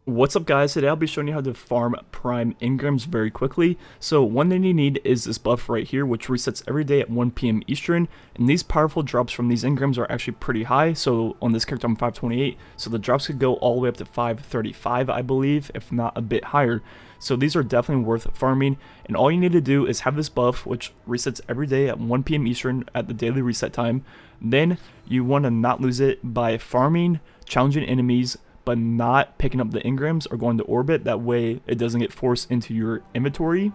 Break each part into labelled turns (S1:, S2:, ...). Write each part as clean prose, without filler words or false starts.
S1: What's up guys, today I'll be showing you how to farm prime Engrams very quickly. So one thing you need is this buff right here, which resets every day at 1 PM Eastern, and these powerful drops from these Engrams are actually pretty high. So on this character I'm 528, so the drops could go all the way up to 535 I believe, if not a bit higher. So these are definitely worth farming, and all you need to do is have this buff which resets every day at 1 PM Eastern at the daily reset time. Then you want to not lose it by farming, challenging enemies, but not picking up the Engrams or going to orbit. That way it doesn't get forced into your inventory.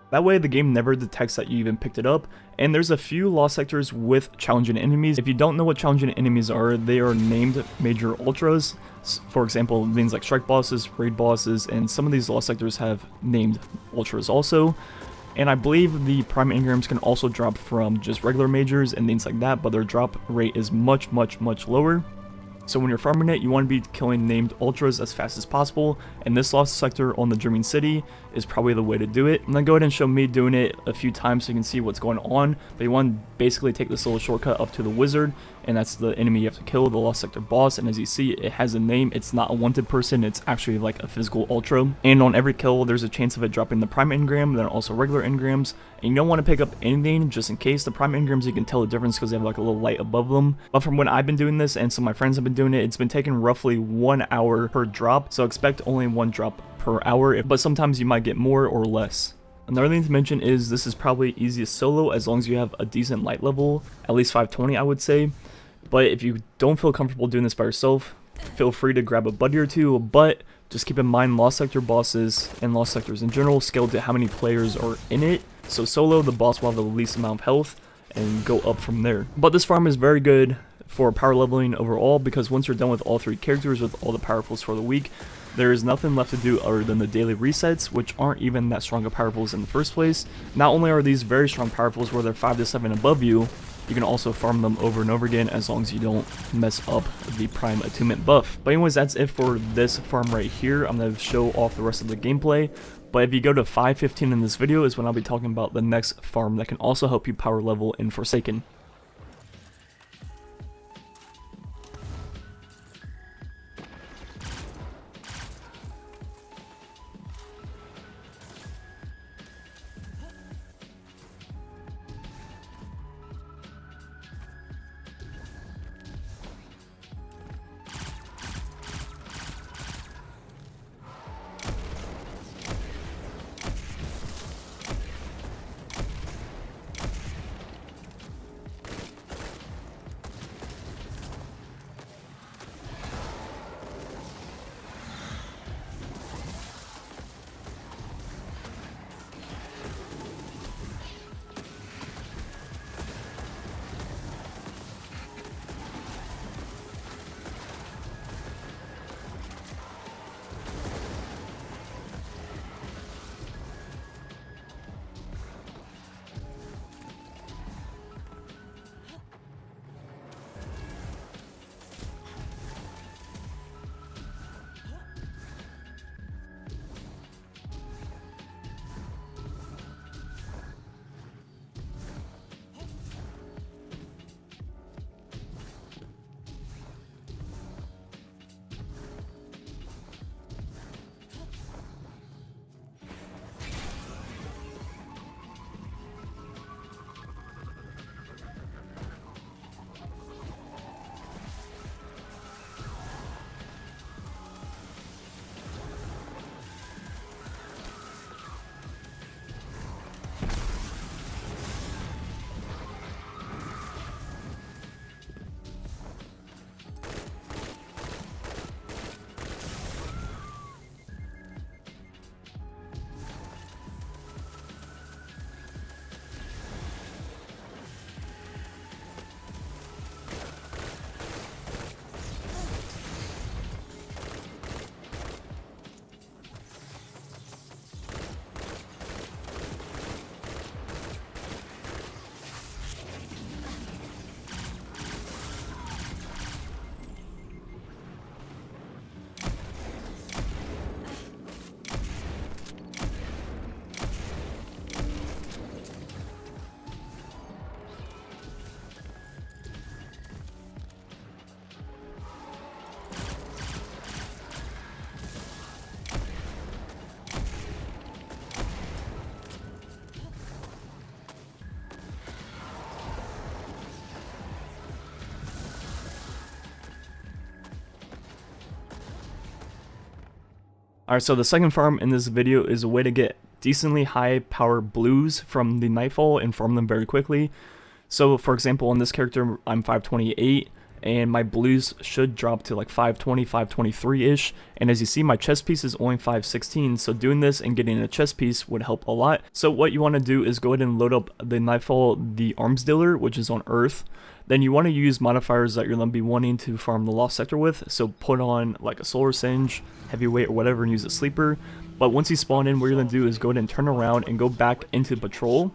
S1: That way the game never detects that you even picked it up. And there's a few lost sectors with challenging enemies. If you don't know what challenging enemies are, they are named major ultras. For example, things like strike bosses, raid bosses, and some of these lost sectors have named ultras also. And I believe the prime Engrams can also drop from just regular majors and things like that, but their drop rate is much lower. So when you're farming it, you want to be killing named ultras as fast as possible, and this lost sector on the Dreaming City is probably the way to do it. I'm going to go ahead and show me doing it a few times so you can see what's going on, but you want to basically take this little shortcut up to the wizard, and that's the enemy you have to kill, the lost sector boss. And as you see, it has a name. It's not a wanted person, it's actually like a physical ultra, and on every kill there's a chance of it dropping the prime engram, then also regular engrams. And you don't want to pick up anything just in case. The prime engrams, you can tell the difference because they have like a little light above them. But from when I've been doing this and some of my friends have been doing it, it's been taking roughly 1 hour per drop, so expect only 1 drop per hour, but sometimes you might get more or less. Another thing to mention is this is probably easiest solo as long as you have a decent light level, at least 520 I would say. But if you don't feel comfortable doing this by yourself, feel free to grab a buddy or two, but just keep in mind lost sector bosses and lost sectors in general scale to how many players are in it. So solo, the boss will have the least amount of health and go up from there. But this farm is very good for power leveling overall, because once you're done with all 3 characters with all the powerfuls for the week, there is nothing left to do other than the daily resets, which aren't even that strong of powerfuls in the first place. Not only are these very strong powerfuls where they're 5 to 7 above you, you can also farm them over and over again as long as you don't mess up the prime attunement buff. But anyways, that's it for this farm right here. I'm going to show off the rest of the gameplay. But if you go to 5:15 in this video is when I'll be talking about the next farm that can also help you power level in Forsaken. Alright, so the second farm in this video is a way to get decently high power blues from the Nightfall and farm them very quickly. So for example, on this character I'm 528 and my blues should drop to like 520, 523-ish, and as you see my chest piece is only 516, so doing this and getting a chest piece would help a lot. So what you want to do is go ahead and load up the Nightfall, the arms dealer, which is on Earth. Then you want to use modifiers that you're going to be wanting to farm the Lost Sector with, so put on like a Solar Singe, Heavyweight or whatever, and use a Sleeper. But once you spawn in, what you're going to do is go ahead and turn around and go back into Patrol,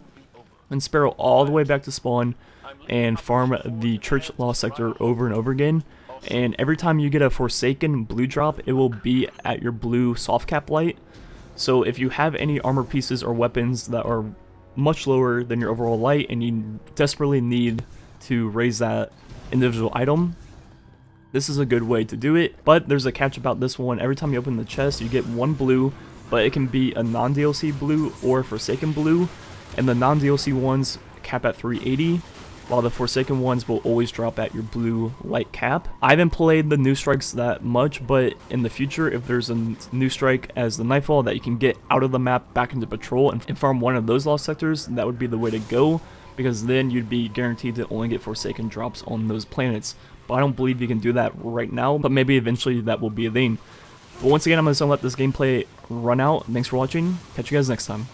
S1: and Sparrow all the way back to spawn, and farm the Church Lost Sector over and over again. And every time you get a Forsaken blue drop, it will be at your blue soft cap light. So if you have any armor pieces or weapons that are much lower than your overall light and you desperately need to raise that individual item, this is a good way to do it. But there's a catch about this one. Every time you open the chest you get one blue, but it can be a non-DLC blue or Forsaken blue, and the non-DLC ones cap at 380, while the Forsaken ones will always drop at your blue light cap. I haven't played the new strikes that much, but in the future, if there's a new strike as the Nightfall that you can get out of the map back into Patrol and farm one of those Lost Sectors, that would be the way to go, because then you'd be guaranteed to only get Forsaken drops on those planets. But I don't believe you can do that right now, but maybe eventually that will be a thing. But once again, I'm going to let this gameplay run out. Thanks for watching. Catch you guys next time.